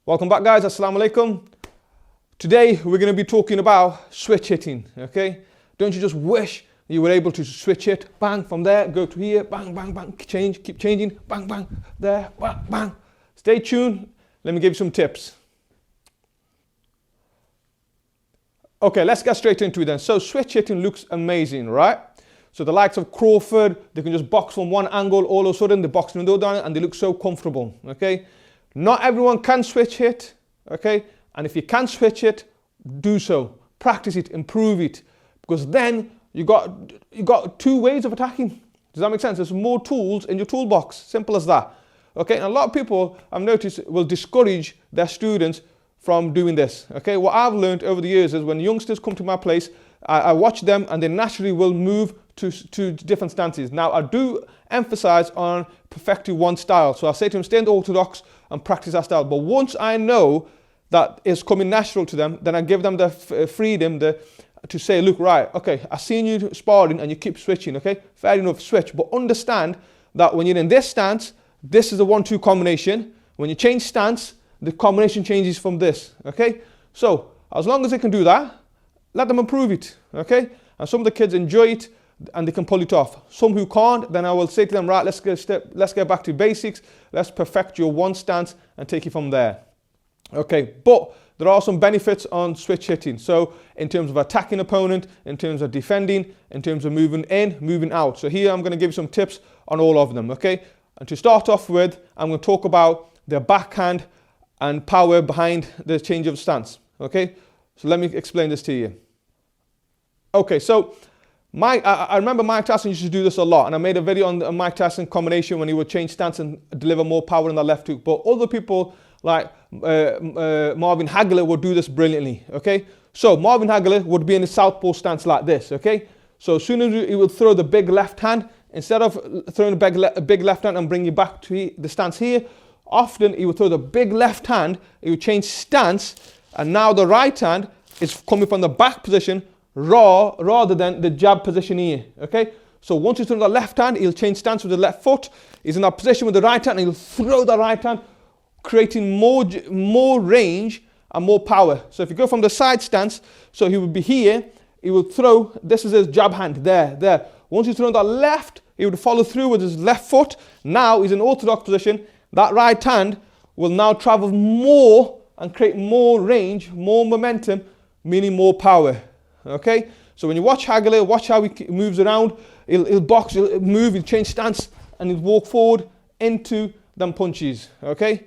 Welcome back, guys. Assalamu alaikum. Today we're going to be talking about switch hitting. Okay, don't you just wish you were able to switch hit, bang, from there go to here, bang, bang, bang, change, keep changing, bang, bang, there, bang, bang. Stay tuned. Let me give you some tips. Okay, let's get straight into it then. So switch hitting looks amazing, right? So the likes of Crawford, they can just box from one angle, all of a sudden they're boxing the other down and they look so comfortable. Okay, not everyone can switch hit. Okay, and if you can switch it, do so. Practice it, improve it, because then you got two ways of attacking. Does that make sense? There's more tools in your toolbox. Simple as that. Okay, and a lot of people I've noticed will discourage their students from doing this. Okay, what I've learned over the years is when youngsters come to my place, I watch them and they naturally will move to different stances. Now I do emphasize on perfecting one style. So I say to them, stay in the orthodox and practice that style. But once I know that it's coming natural to them, then I give them the freedom to say, look, right, okay, I've seen you sparring and you keep switching, okay? Fair enough, switch. But understand that when you're in this stance, this is a 1-2 combination. When you change stance, the combination changes from this, okay? So as long as they can do that, let them improve it, okay? And some of the kids enjoy it and they can pull it off. Some who can't, then I will say to them, right, let's get back to basics. Let's perfect your one stance and take it from there. Okay, but there are some benefits on switch hitting. So in terms of attacking opponent, in terms of defending, in terms of moving in, moving out. So here I'm going to give you some tips on all of them, okay? And to start off with, I'm going to talk about the backhand and power behind the change of stance, okay? So let me explain this to you. Okay, so I remember Mike Tyson used to do this a lot, and I made a video on the Mike Tyson combination when he would change stance and deliver more power in the left hook. But other people like Marvin Hagler would do this brilliantly, okay? So Marvin Hagler would be in a southpaw stance like this, okay? So as soon as he would throw the big left hand, instead of throwing a big left hand and bring you back to the stance here, often he would throw the big left hand, he would change stance, and now the right hand is coming from the back position rather than the jab position here, okay? So once he's thrown the left hand, he'll change stance with the left foot. He's in that position with the right hand, and he'll throw the right hand, creating more range and more power. So if you go from the side stance, so he would be here, he would throw, this is his jab hand, there. Once he's thrown the left, he would follow through with his left foot. Now he's in orthodox position. That right hand will now travel more and create more range, more momentum, meaning more power. Okay, so when you watch Hagler, watch how he moves around. He'll box, he'll move, he'll change stance, and he'll walk forward into them punches. Okay.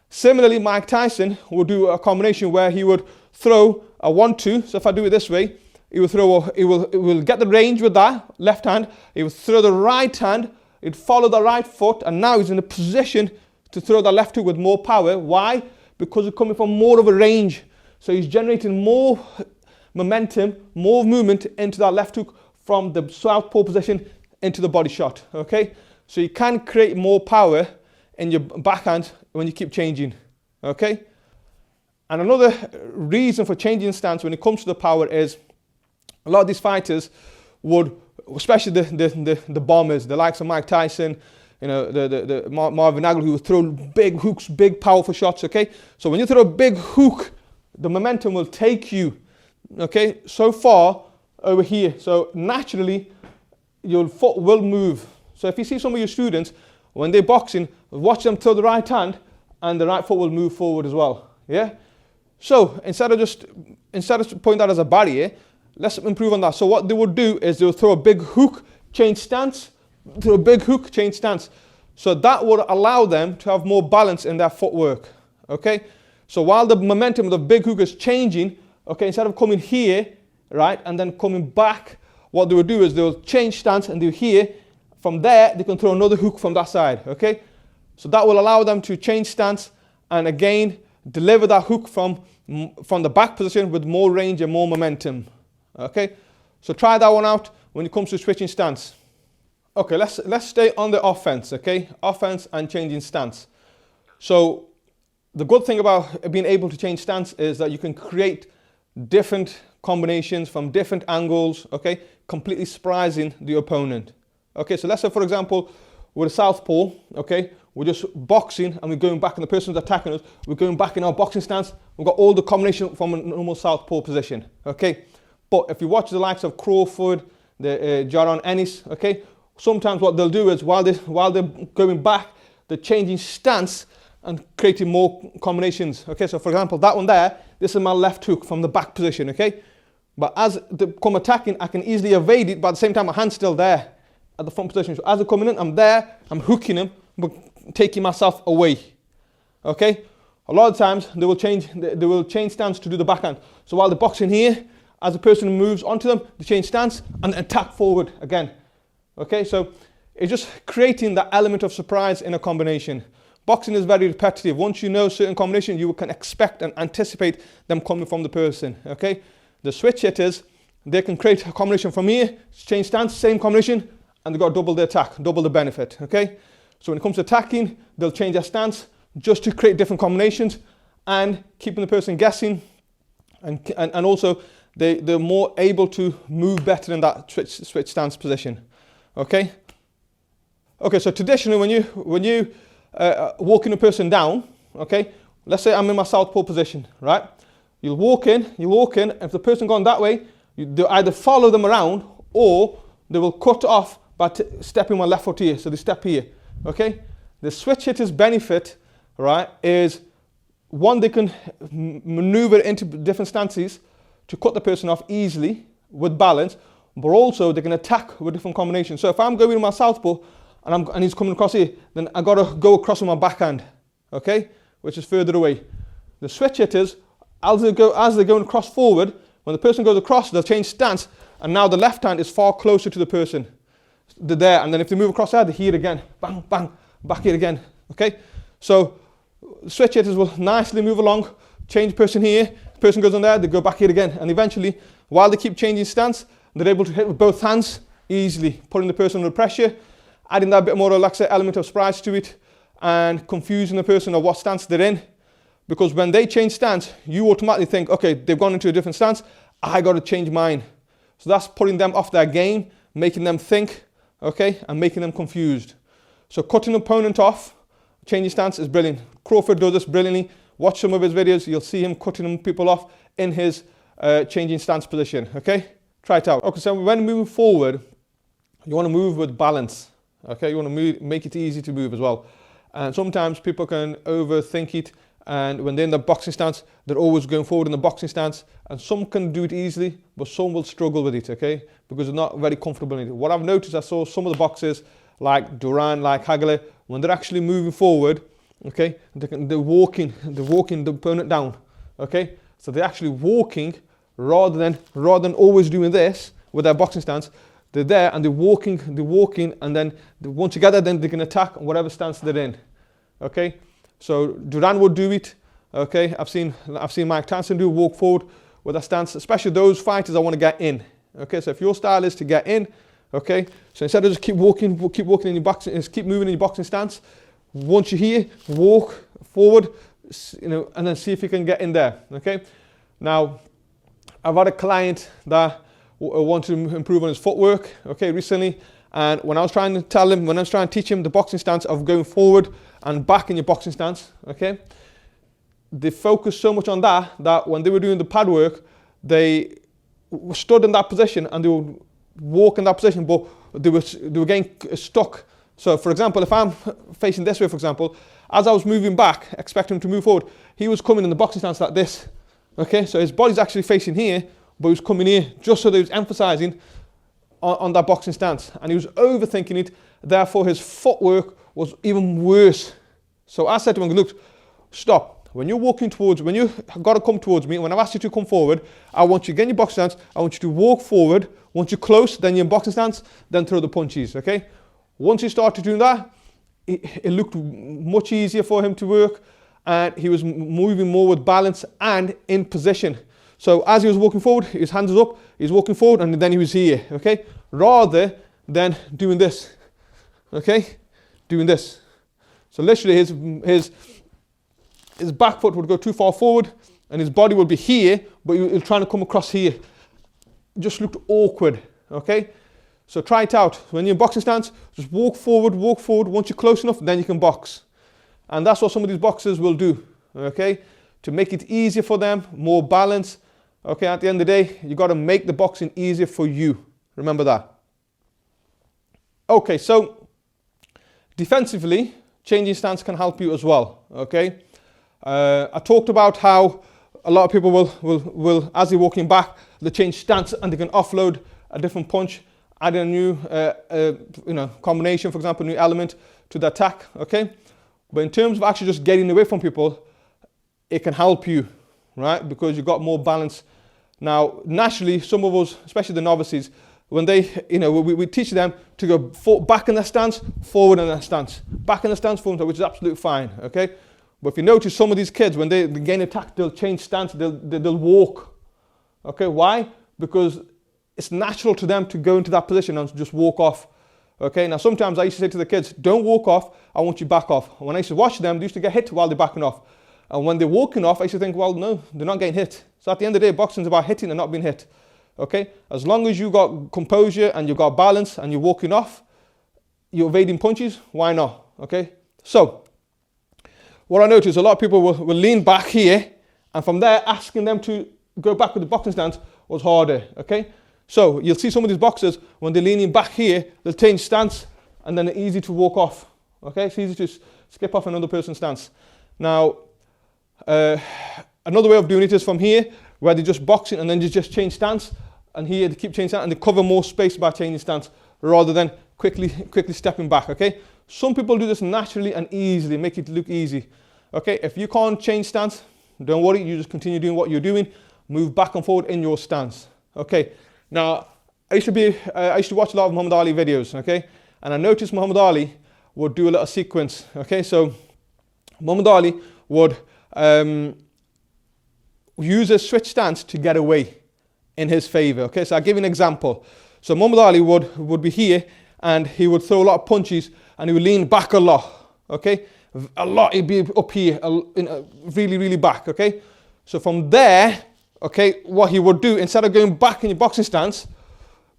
Similarly, Mike Tyson will do a combination where he would throw a 1-2. So if I do it this way, he will get the range with that left hand. He will throw the right hand. He'd follow the right foot, and now he's in a position to throw the left hook with more power. Why? Because it's coming from more of a range. So he's generating more momentum, more movement into that left hook from the southpaw position into the body shot, okay? So you can create more power in your backhand when you keep changing, okay? And another reason for changing stance when it comes to the power is a lot of these fighters would, especially the bombers, the likes of Mike Tyson, you know, the Marvin Hagler, who would throw big hooks, big powerful shots, okay? So when you throw a big hook, the momentum will take you, okay, so far over here. So naturally, your foot will move. So if you see some of your students, when they're boxing, watch them throw the right hand and the right foot will move forward as well, yeah? So instead of putting that as a barrier, let's improve on that. So what they would do is they would throw a big hook, change stance, throw a big hook, change stance. So that would allow them to have more balance in their footwork, okay? So while the momentum of the big hook is changing, okay, instead of coming here, right, and then coming back, what they would do is they'll change stance and they'll here. From there, they can throw another hook from that side, okay? So that will allow them to change stance and again, deliver that hook from the back position with more range and more momentum, okay? So try that one out when it comes to switching stance. Okay, let's stay on the offense, okay? Offense and changing stance. So the good thing about being able to change stance is that you can create different combinations from different angles, okay? Completely surprising the opponent. Okay, so let's say, for example, with a southpaw, okay, we're just boxing and we're going back and the person's attacking us, we're going back in our boxing stance. We've got all the combination from a normal southpaw position, okay? But if you watch the likes of Crawford, the Jaron Ennis, okay? Sometimes what they'll do is while they're going back, they're changing stance and creating more combinations, okay? So for example, that one there, this is my left hook from the back position, okay? But as they come attacking, I can easily evade it, but at the same time, my hand's still there at the front position. So as they're coming in, I'm there, I'm hooking them, but taking myself away, okay? A lot of times, they will change stance to do the backhand. So while they're boxing here, as the person moves onto them, they change stance and attack forward again, okay? So it's just creating that element of surprise in a combination. Boxing is very repetitive. Once you know certain combinations, you can expect and anticipate them coming from the person, okay? The switch hitters, they can create a combination from here, change stance, same combination, and they've got double the attack, double the benefit, okay? So when it comes to attacking, they'll change their stance just to create different combinations and keeping the person guessing, and also they're more able to move better in that switch stance position, okay? Okay, so traditionally when you walking a person down, okay, let's say I'm in my southpaw position, right? You'll walk in, if the person gone that way, they'll either follow them around or they will cut off by stepping my left foot here, so they step here, okay? The switch hitter's benefit, right, is one, they can maneuver into different stances to cut the person off easily with balance, but also they can attack with different combinations. So if I'm going with my southpaw and he's coming across here, then I gotta go across with my backhand, okay, which is further away. The switch hitters, as they're going across forward, when the person goes across, they'll change stance, and now the left hand is far closer to the person. They're there, and then if they move across there, they're here again, bang, bang, back here again, okay? So switch hitters will nicely move along, change person here, the person goes on there, they go back here again, and eventually, while they keep changing stance, they're able to hit with both hands easily, putting the person under pressure, adding that bit more, like I say, element of surprise to it, and confusing the person of what stance they're in. Because when they change stance, you automatically think, okay, they've gone into a different stance, I got to change mine. So that's putting them off their game, making them think, okay, and making them confused. So cutting an opponent off, changing stance is brilliant. Crawford does this brilliantly. Watch some of his videos, you'll see him cutting people off in his changing stance position, okay? Try it out. Okay, so when moving forward, you want to move with balance, okay? You want to make it easy to move as well. And sometimes people can overthink it, and when they're in the boxing stance, they're always going forward in the boxing stance, and some can do it easily, but some will struggle with it, okay? Because they're not very comfortable in it. What I've noticed, I saw some of the boxers, like Duran, like Hagler, when they're actually moving forward, okay, they're walking the opponent down, okay? So they're actually walking rather than always doing this with their boxing stance. They're there and they're walking, and then once you get there, then they can attack whatever stance they're in, okay? So Duran would do it, okay? I've seen Mike Tyson walk forward with a stance, especially those fighters that want to get in, okay? So if your style is to get in, okay? So instead of just keep walking in your boxing, keep moving in your boxing stance. Once you're here, walk forward, you know, and then see if you can get in there, okay? Now, I've had a client that wanted to improve on his footwork, okay, recently, and when I was trying to teach him the boxing stance of going forward and back in your boxing stance, okay, they focused so much on that when they were doing the pad work, they stood in that position and they would walk in that position, but they were getting stuck. So for example, if I'm facing this way, for example, as I was moving back, expecting him to move forward, he was coming in the boxing stance like this, okay, so his body's actually facing here, but he was coming here just so that he was emphasizing on that boxing stance, and he was overthinking it, therefore his footwork was even worse. So I said to him, look, stop. When you're walking towards, when you got to come towards me, when I've asked you to come forward, I want you to get in your boxing stance, I want you to walk forward. Once you're close, then you're in boxing stance, then throw the punches, okay? Once he started doing that, it looked much easier for him to work, and he was moving more with balance and in position. So as he was walking forward, his hands was up, he's walking forward, and then he was here, okay? Rather than doing this, okay? Doing this. So literally his back foot would go too far forward, and his body would be here, but he was trying to come across here. It just looked awkward, okay? So try it out. When you're in boxing stance, just walk forward, walk forward. Once you're close enough, then you can box. And that's what some of these boxers will do, okay? To make it easier for them, more balance. Okay, at the end of the day, you got to make the boxing easier for you. Remember that. Okay, so defensively, changing stance can help you as well, okay? I talked about how a lot of people will as they're walking back, they change stance and they can offload a different punch, add a new combination, for example, new element to the attack, okay? But in terms of actually just getting away from people, it can help you, right? Because you've got more balance. Now, naturally, some of us, especially the novices, when they, we teach them to go back in their stance, forward in their stance, back in the stance, forward, which is absolutely fine, okay? But if you notice some of these kids, when they gain attack, they'll change stance, they'll walk, okay? Why? Because it's natural to them to go into that position and just walk off, okay? Now, sometimes I used to say to the kids, don't walk off, I want you back off. When I used to watch them, they used to get hit while they're backing off. And when they're walking off, I used to think, well, no, they're not getting hit. So at the end of the day, boxing is about hitting and not being hit. Okay? As long as you got composure and you got balance and you're walking off, you're evading punches, why not? Okay? So, what I noticed, a lot of people will lean back here, and from there, asking them to go back with the boxing stance was harder. Okay? So, you'll see some of these boxers, when they're leaning back here, they'll change stance, and then it's easy to walk off. Okay? It's easy to skip off another person's stance. Now, another way of doing it is from here, where they're just boxing and then you just change stance, and here they keep changing stance and they cover more space by changing stance rather than quickly stepping back, okay? Some people do this naturally and easily, make it look easy, okay? If you can't change stance, don't worry, you just continue doing what you're doing, move back and forward in your stance, okay? Now, I used to watch a lot of Muhammad Ali videos, okay? And I noticed Muhammad Ali would do a little sequence, okay? So, Muhammad Ali would use a switch stance to get away in his favor. Okay, so I'll give you an example. So Muhammad Ali would be here and he would throw a lot of punches and he would lean back a lot. Okay, a lot, he'd be up here, really, really back. Okay, so from there, okay, what he would do, instead of going back in your boxing stance,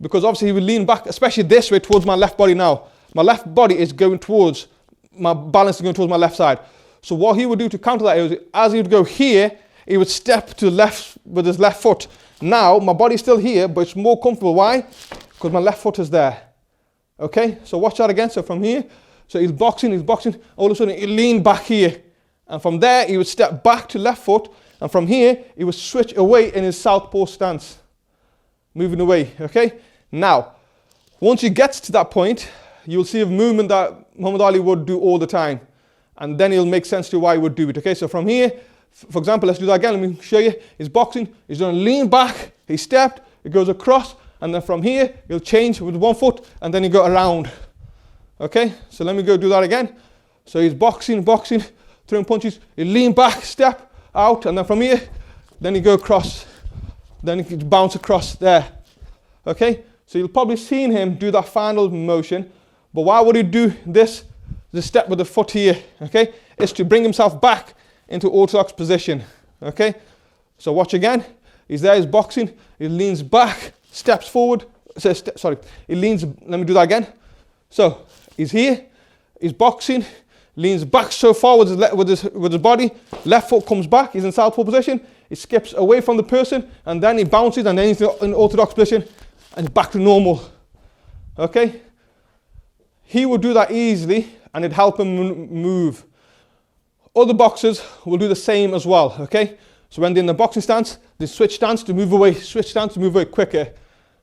because obviously he would lean back, especially this way towards my left body now. My left body is going towards, my balance is going towards my left side. So what he would do to counter that is, as he would go here, he would step to the left with his left foot. Now, my body's still here, but it's more comfortable. Why? Because my left foot is there. Okay? So watch that again. So from here, so he's boxing, all of a sudden he leaned back here. And from there, he would step back to left foot. And from here, he would switch away in his southpaw stance. Moving away, okay? Now, once he gets to that point, you'll see a movement that Muhammad Ali would do all the time. And then it'll make sense to why he would do it. Okay, so from here, for example, let's do that again. Let me show you. He's boxing. He's going to lean back. He stepped. He goes across. And then from here, he'll change with one foot. And then he go around. Okay, so let me go do that again. So he's boxing, throwing punches. He lean back, step out. And then from here, then he go across. Then he can bounce across there. Okay, so you'll probably seen him do that final motion. But why would he do this? The step with the foot here, okay, is to bring himself back into orthodox position, okay? So watch again. He's there, he's boxing. He leans back, steps forward. He leans, let me do that again. So he's here, he's boxing, leans back so far with his body. Left foot comes back, he's in southpaw position. He skips away from the person, and then he bounces, and then he's in orthodox position, and back to normal, okay? He would do that easily, and it'd help him move. Other boxers will do the same as well, okay? So when they're in the boxing stance, they switch stance to move away, switch stance to move away quicker,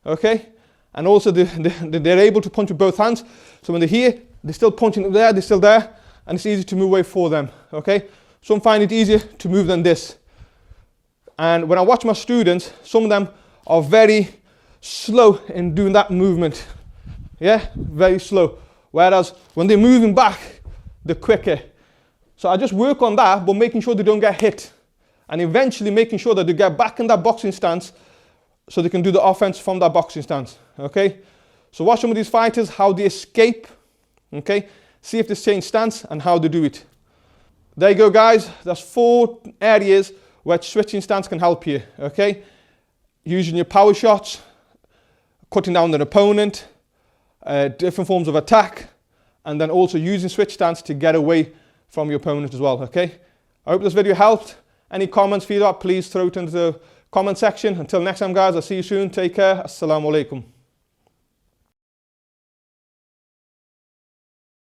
okay? And also they're able to punch with both hands. So when they're here, they're still punching there, they're still there, and it's easy to move away for them, okay? Some find it easier to move than this. And when I watch my students, some of them are very slow in doing that movement, yeah? Very slow. Whereas when they're moving back, they're quicker. So I just work on that, but making sure they don't get hit. And eventually making sure that they get back in that boxing stance so they can do the offense from that boxing stance, okay? So watch some of these fighters, how they escape, okay? See if they change stance and how they do it. There you go, guys. That's 4 areas where switching stance can help you, okay? Using your power shots, cutting down an opponent, different forms of attack, and then also using switch stance to get away from your opponent as well, okay? I hope this video helped. Any comments, feedback, please throw it into the comment section. Until next time, guys, I'll see you soon. Take care. Assalamu alaikum.